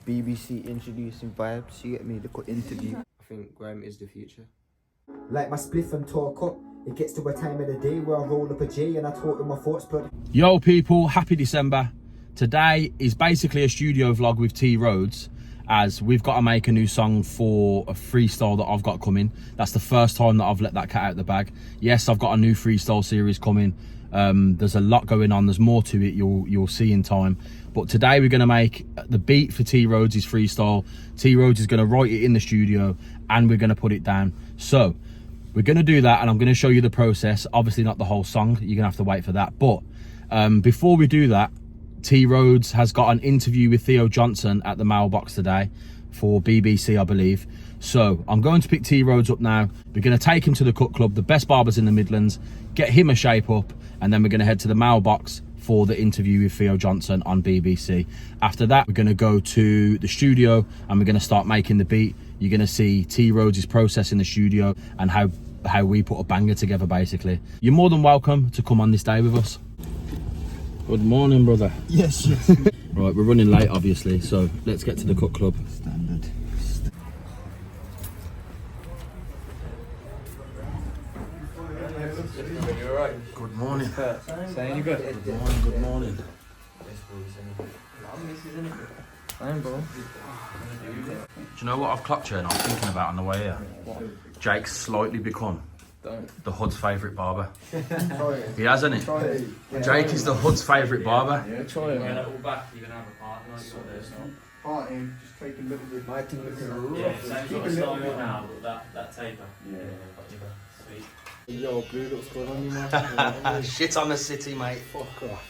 BBC introducing vibes, you get me? Look at interview. I think Grime is the future. Like my spliff and talk up, it gets to a time of the day where I roll up a J and I talk with my thoughts blood. Yo people, happy December. Today is basically a studio vlog with T Roadz, as we've got to make a new song for a freestyle that I've got coming. That's the first time that I've let that cat out of the bag. Yes, I've got a new freestyle series coming. There's a lot going on, there's more to it, you'll see in time. But today we're gonna make the beat for T Roadz' freestyle. T Roadz is gonna write it in the studio and we're gonna put it down. So we're gonna do that and I'm gonna show you the process. Obviously not the whole song, you're gonna have to wait for that. But before we do that, T Roadz has got an interview with Theo Johnson at the mailbox today for BBC, I believe. So I'm going to pick T Roadz up now. We're going to take him to the Cut Club, the best barbers in the Midlands, get him a shape up, and then we're going to head to the mailbox for the interview with Theo Johnson on BBC. After that, we're going to go to the studio and we're going to start making the beat. You're going to see T Roadz' process in the studio and how we put a banger together, basically. You're more than welcome to come on this day with us. Good morning, brother. Yes. Right, we're running late, obviously, so let's get to the Cut Club. Standard. You alright? Good morning. Saying you good? Good morning. Fine, bro. Do you know what I've clocked you and I was thinking about on the way here? What? Jake's slightly become the Hood's favourite barber. Try it. He has, hasn't he? Try it. Jake is the Hood's favourite barber. Yeah, try it, man. back, you're gonna have a party like you got this, no? Party, just take a look at it. My thing looking rough. Yeah, same Keep sort a of little style bit. now, but that taper. Yeah. Sweet. Yo, blue looks good on you, man. Shit on the city, mate. Fuck off.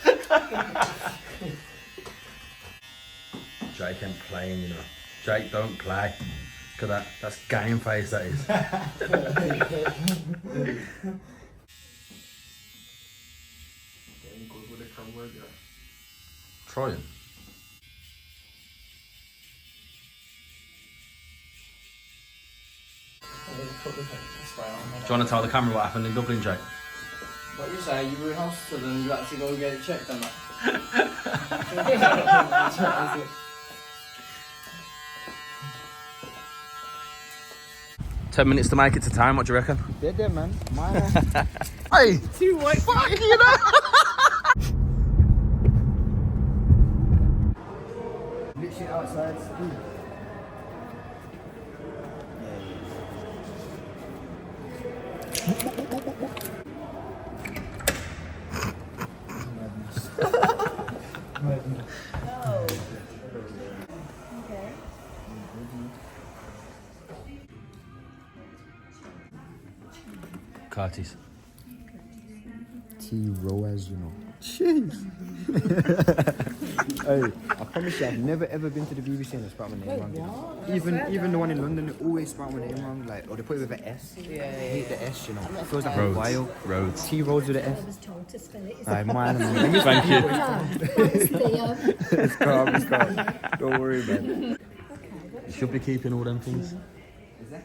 Jake ain't playing, you know. Jake don't play. Look at that. That's game face, that is. Good with the camera, yeah. Trying. Put the spray on. Do you want to tell the camera what happened in Dublin, Jake? What you say, you were in hospital and you had to go get it checked on that? 10 minutes to make it to time, what do you reckon? Dead there, man. Hey! Too white. Fuck you know! Literally outside. Curtis. T Roadz, you know. Jeez. Hey, I promise you, I've never ever been to the BBC and they spell my name wrong. You know? Even the one in London, they always spell my name wrong. Like, or they put it with an S. I hate the S, you know. It feels like a while. Roadz. T Roadz with an S. I was told to spell it. Alright, man. Thank you. No, it's Theo. It's calm, it's calm. Don't worry, man. You should be keeping all them things. Yeah,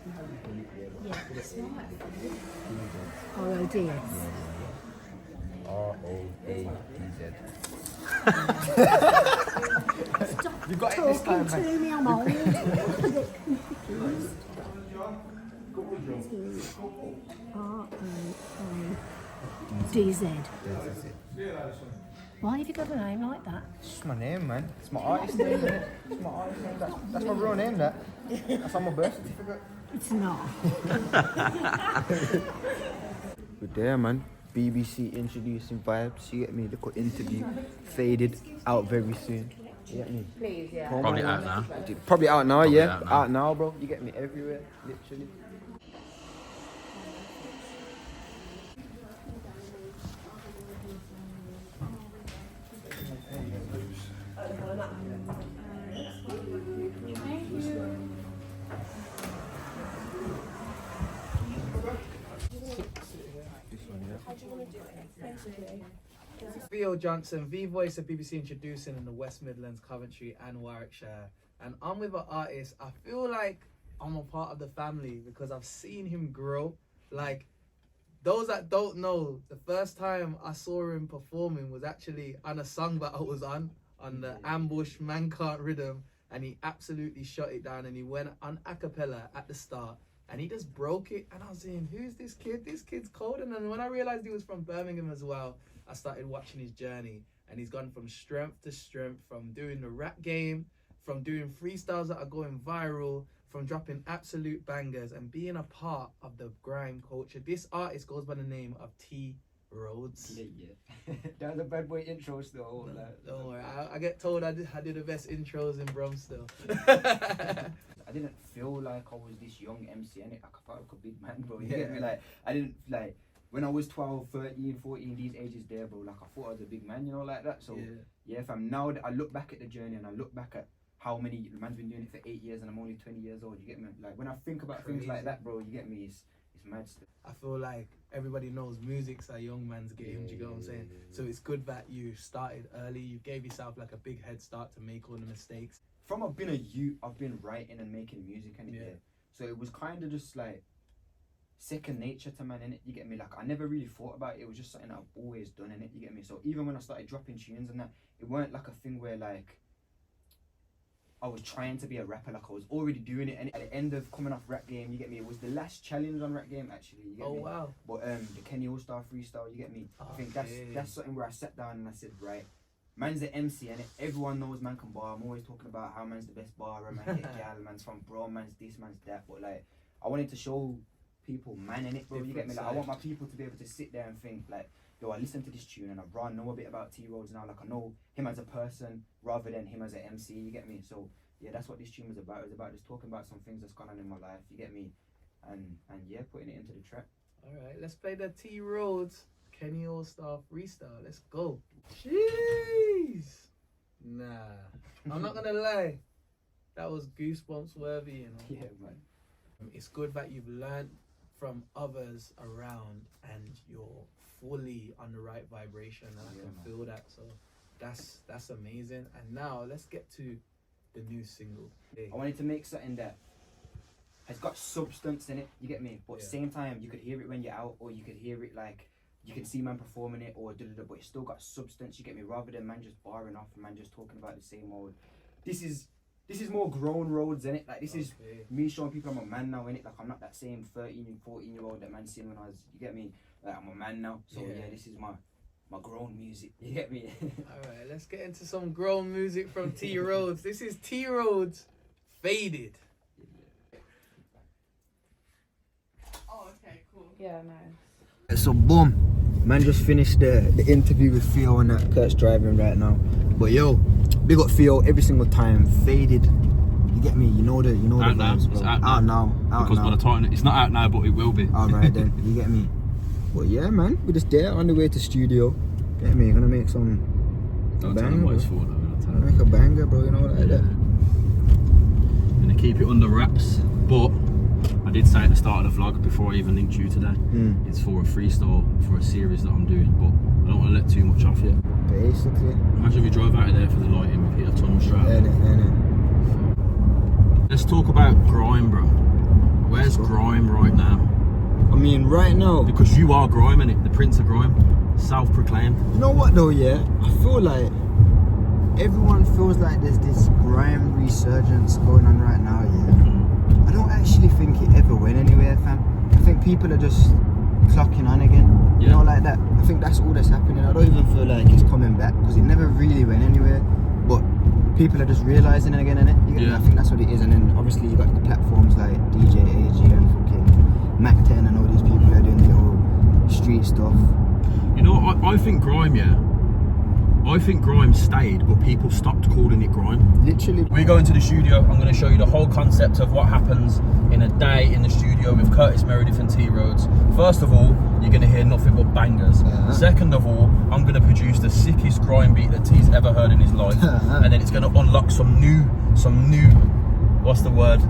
that's right. R-O-D-S. R-O-A-D-Z. Stop You got it this time, talking man. to me, I'm old. R-O-A-D-Z. That's it. Why have you got a name like that? It's my name, man. It's my artist name, isn't it? It's my artist name. That's my real name, that. That's on my birth certificate. It's not. Good day, man. BBC introducing vibes. You get me? Look at interview. Faded. Out very soon. You get me? Please, yeah. Probably out now. Probably out now, Probably yeah. out now. Bro. You get me everywhere, literally. Theo Johnson, the voice of BBC introducing in the West Midlands, Coventry and Warwickshire. And I'm with an artist, I feel like I'm a part of the family because I've seen him grow. Like, those that don't know, the first time I saw him performing was actually on a song that I was on the Ambush Man Can't Rhythm. and he absolutely shut it down, and he went on a cappella at the start, and he just broke it. And I was saying, who's this kid? This kid's cold. And then when I realized he was from Birmingham as well, I started watching his journey, and he's gone from strength to strength, from doing the rap game, from doing freestyles that are going viral, from dropping absolute bangers, and being a part of the grime culture. This artist goes by the name of T Roadz. Yeah. That was a bad boy intro still. Don't worry, I get told I do the best intros in Brum still. I didn't feel like I was this young MC in it. Like, I felt like a big man, bro. You get me? Like, I didn't, like, when I was 12, 13, 14, these ages there, bro, like, I thought I was a big man, you know, like that. So, yeah, fam, now that I look back at the journey and I look back at how many, the man's been doing it for 8 years and I'm only 20 years old, you get me? Like, when I think about things like that, bro, you get me? It's mad stuff. I feel like everybody knows music's a young man's game, do you get what I'm saying? So it's good that you started early, you gave yourself like a big head start to make all the mistakes. From I've been a youth, I've been writing and making music and so it was kind of just like second nature to man, innit? You get me? Like, I never really thought about it. It was just something I've always done, innit? You get me? So even when I started dropping tunes and that, it weren't like a thing where like I was trying to be a rapper. Like, I was already doing it, and at the end of coming off Rap Game, you get me, it was the last challenge on Rap Game, actually, you get me? Wow. But the Kenny All-Star freestyle, you get me? I think that's something where I sat down and I said, right, man's the MC, and everyone knows man can bar. I'm always talking about how man's the best barrer, man get gal, man's from bro, man's this, man's that. But like, I wanted to show people man in it, bro. You get me? Like, I want my people to be able to sit there and think like, yo, I listened to this tune and I know a bit about T Roadz now. Like, I know him as a person rather than him as an MC. You get me? So yeah, that's what this tune was about. It was about just talking about some things that's gone on in my life. You get me? And yeah, putting it into the track. All right, let's play the T Roadz Kenny All-Star freestyle. Let's go. Jeez. Nah, I'm not gonna lie. That was goosebumps worthy, you know. Yeah, man. It's good that you've learned from others around and you're fully on the right vibration, and I can feel that. So that's amazing. And now let's get to the new single. I wanted to make something that has got substance in it, you get me? But at the same time, you could hear it when you're out, or you could hear it like, you can see man performing it, or but it's still got substance, you get me? Rather than man just barring off and man just talking about the same old. This is more grown roads in it. Like, this is me showing people I'm a man now in it. Like, I'm not that same 13 and 14 year old that man seen when I was, you get me? Like, I'm a man now. So yeah, this is my grown music, you get me? Alright, let's get into some grown music from T Roadz. This is T Roadz Faded. Oh, okay, cool. Yeah, nice. So boom, man just finished the interview with Theo and that. Kurt's driving right now. But yo, big up Theo every single time. Faded. You get me? You know the vibes, bro. It's out now. Because by the time it's not out now, but it will be. Alright then, you get me? But yeah, man, we're just there on the way to studio. Get me? Gonna make some banger, bro. Make a banger, bro. You know, like that. Gonna keep it under wraps, but I did say at the start of the vlog before I even linked you today, it's for a freestyle for a series that I'm doing, but I don't want to let too much off yet. Basically. Imagine if we drove out of there for the lighting, we've hit a tunnel straight. Let's talk about Grime, bro. Where's Grime right now? I mean, right now, because you are Grime, innit? The Prince of Grime, self-proclaimed. You know what though? Yeah, I feel like everyone feels like there's this grime resurgence going on right now. Yeah, I don't actually think it ever went anywhere, fam. I think people are just clocking on again. You know, like that. I think that's all that's happening. I don't even feel like it's coming back because it never really went anywhere. But people are just realizing it again, innit? You get me? I think that's what it is. And then obviously you got the platforms like DJ AG and fucking Mac 10 and all these people are doing the whole street stuff. You know, I think Grime, I think Grime stayed, but people stopped calling it Grime. Literally. We go into the studio, I'm going to show you the whole concept of what happens in a day in the studio with Curtis Meredith and T Roadz. First of all, you're going to hear nothing but bangers. Second of all, I'm going to produce the sickest grime beat that T's ever heard in his life. And then it's going to unlock some new, what's the word?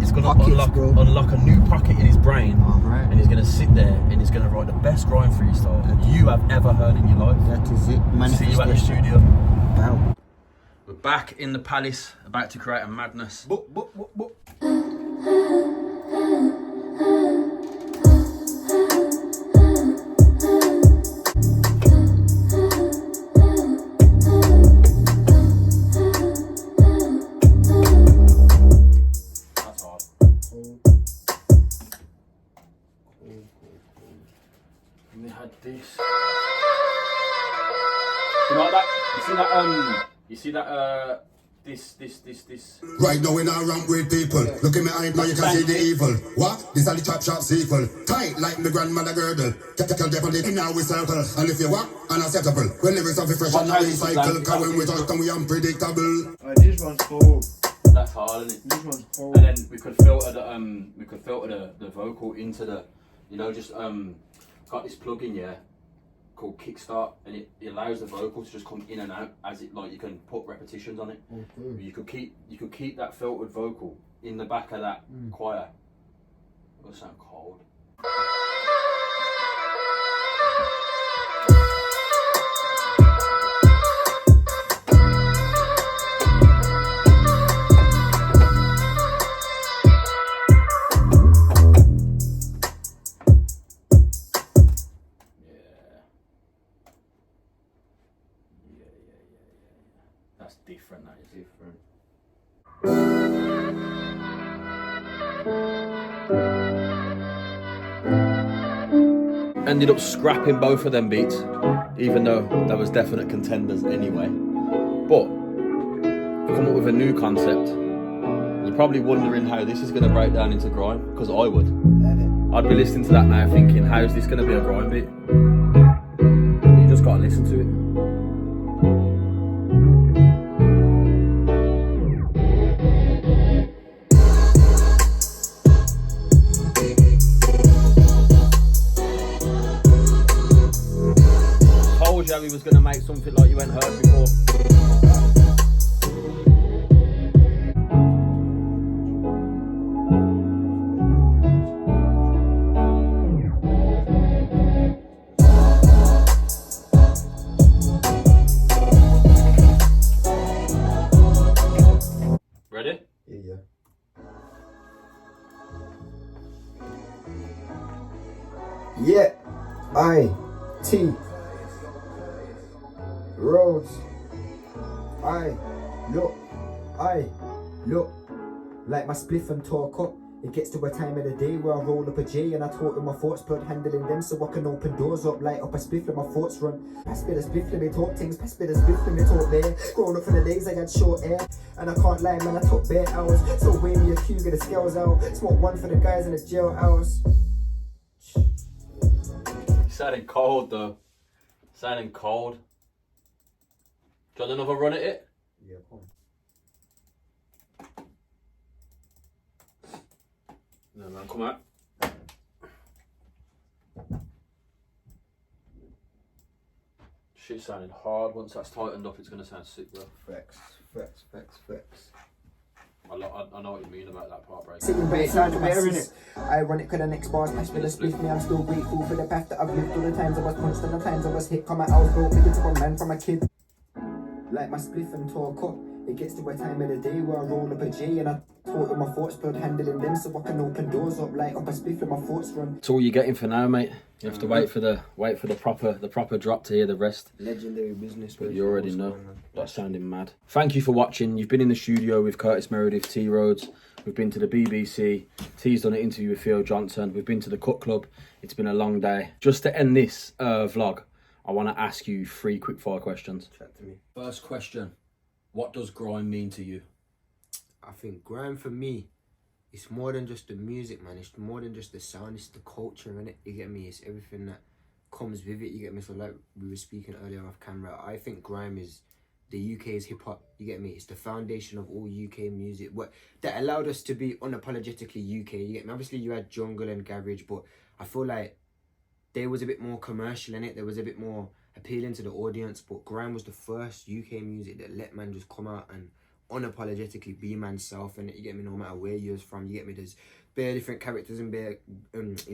It's going to unlock a new pocket in his brain, and he's going to sit there and he's going to write the best grime freestyle you have ever heard in your life. That is it. See you at the studio. Wow. We're back in the palace, about to create a madness. see that you see that this Right now in a ramp with people. Look at me eye now you can see the evil. What? This are the chop shop sequel. Tight like my grandmother girdle. Tell them on the in our circle. And if you what? Unacceptable. When lyrics are fresh and not recycle. Cause when we talk then we unpredictable. This one's cold. That's hard, isn't it? This one's cold. And then we could filter the vocal into the, you know, just got this plugin, yeah, called Kickstart, and it allows the vocal to just come in and out as it, like, you can put repetitions on it. Okay. You could keep that filtered vocal in the back of that choir. It will sound cold. That's different, that is different. Ended up scrapping both of them beats, even though there was definite contenders anyway. But come up with a new concept. You're probably wondering how this is going to break down into grime, because I would. I'd be listening to that now thinking, how is this going to be a grime beat? You just got to listen to it. He was going to make something like you ain't heard before. Ready? Yeah. Yeah, T Roadz. Look, like my spliff and talk up. It gets to a time of the day where I roll up a J and I talk with my thoughts, blood handling them so I can open doors up, light up a spliff, let my thoughts run. Pass me the spliff, let me talk things, pass me the spliff, let me talk there. Growing up for the days I had short hair, and I can't lie, man, I took bare hours. So weigh me a few, get the scales out. Smoke one for the guys in the jailhouse. Sounding cold though. Sounding cold. Do you want another run at it? Yeah, come on. No man, come out. Shit sounding hard. Once that's tightened up, it's gonna sound sick, bro. Facts. I know what you mean about that part, right? Sitting right side of my sis. Ironic cause the next bars pass me the spliff me. I'm still grateful for the path that I've lived. All the times I was punched and the times I was hit. Come out, I was broke, picking up a man from a kid. Like my spliff and talk up. It gets to a time of the day where I roll up a J and I talk with my thoughts, blood handling them so I can open doors up, light up a spliff, let my thoughts run. That's all you're getting for now, mate. You have to wait for the proper drop to hear the rest. Legendary business. But you already know. That's sounding mad. Thank you for watching. You've been in the studio with Curtis Meredith, T Roadz. We've been to the BBC. T's done an interview with Theo Johnson. We've been to the Cut Club. It's been a long day. Just to end this vlog, I want to ask you 3 quick fire questions. Chat to me. First question. What does grime mean to you? I think grime for me, it's more than just the music, man. It's more than just the sound. It's the culture, innit? You get me? It's everything that comes with it. You get me? So like we were speaking earlier off camera, I think grime is the UK's hip hop. You get me? It's the foundation of all UK music. What that allowed us to be unapologetically UK. You get me? Obviously you had jungle and garage, but I feel like there was a bit more commercial in it. There was a bit more appealing to the audience, but grime was the first UK music that let man just come out and unapologetically be man's self, and you get me, no matter where you're from, you get me, there's bare different characters in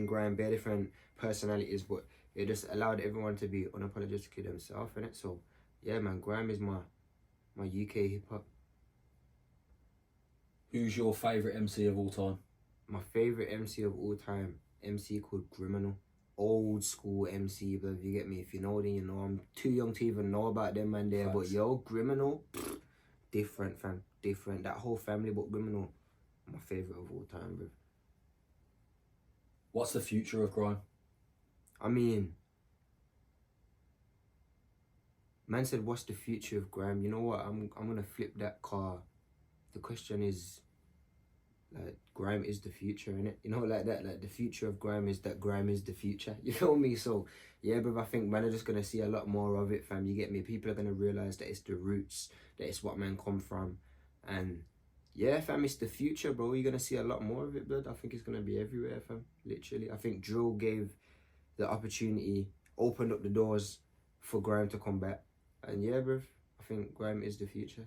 grime, bare different personalities, but it just allowed everyone to be unapologetically themselves, innit? So yeah, man, grime is my UK hip-hop. Who's your favourite MC of all time? My favourite MC of all time, MC called Criminal. Old school MC, but if you get me, if you know, then you know. I'm too young to even know about them man there. Facts. But yo, Criminal, different fam, different. That whole family, but Criminal, my favourite of all time, bro. What's the future of grime? I mean, Man said, what's the future of grime? You know what? I'm gonna flip that car. The question is, like, grime is the future, innit? You know, like that. Like, the future of grime is that grime is the future. You feel me? So, yeah, bro, I think man are just gonna see a lot more of it, fam. You get me? People are gonna realize that it's the roots, that it's what man come from. And yeah, fam, it's the future, bro. You're gonna see a lot more of it, blood. I think it's gonna be everywhere, fam. Literally. I think drill gave the opportunity, opened up the doors for grime to come back. And yeah, bruv, I think grime is the future.